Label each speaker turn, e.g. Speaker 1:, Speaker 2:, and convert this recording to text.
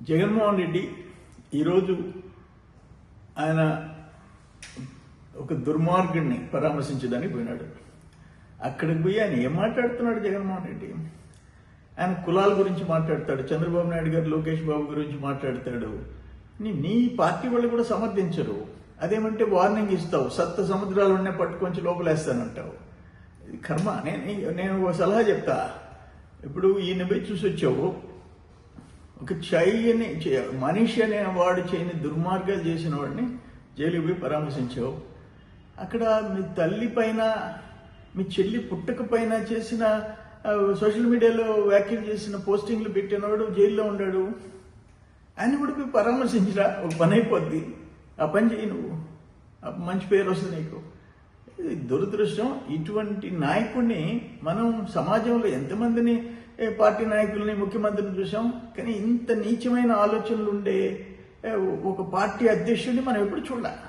Speaker 1: జగన్మోహన్ రెడ్డి ఈరోజు ఆయన ఒక దుర్మార్గుడిని పరామర్శించడానికి పోయినాడు. అక్కడికి పోయి ఆయన ఏం మాట్లాడుతున్నాడు జగన్మోహన్ రెడ్డి? ఆయన కులాల గురించి మాట్లాడతాడు, చంద్రబాబు నాయుడు గారు లోకేష్ బాబు గురించి మాట్లాడతాడు. నీ పార్టీ వాళ్ళు కూడా సమర్థించరు. అదేమంటే వార్నింగ్ ఇస్తావు, సప్త సముద్రాలు ఉన్న పట్టుకొంచి లోపలేస్తానంటావు. ఇది కర్మ. నేను ఒక సలహా చెప్తా. ఇప్పుడు ఈయన పోయి చూసి వచ్చావు, ఒక మనిషి అనే వాడు చేయని దుర్మార్గాలు చేసిన వాడిని జైలుకి పోయి పరామర్శించావు. అక్కడ మీ తల్లి పైన, మీ చెల్లి పుట్టక పైన చేసిన సోషల్ మీడియాలో వ్యాఖ్యలు చేసిన పోస్టింగ్లు పెట్టినవాడు జైల్లో ఉన్నాడు. ఆయన కూడా పోయి పరామర్శించరా, ఒక పని అయిపోద్ది. ఆ పని చేయి, నువ్వు మంచి పేరు వస్తుంది నీకు. ఇది దురదృష్టం. ఇటువంటి నాయకుడిని మనం సమాజంలో ఎంతమందిని పార్టీ నాయకుల్ని, ముఖ్యమంత్రిని చూసాం. కానీ ఇంత నీచమైన ఆలోచనలు ఉండే ఒక పార్టీ అధ్యక్షుడిని మనం ఎప్పుడు చూడాలి.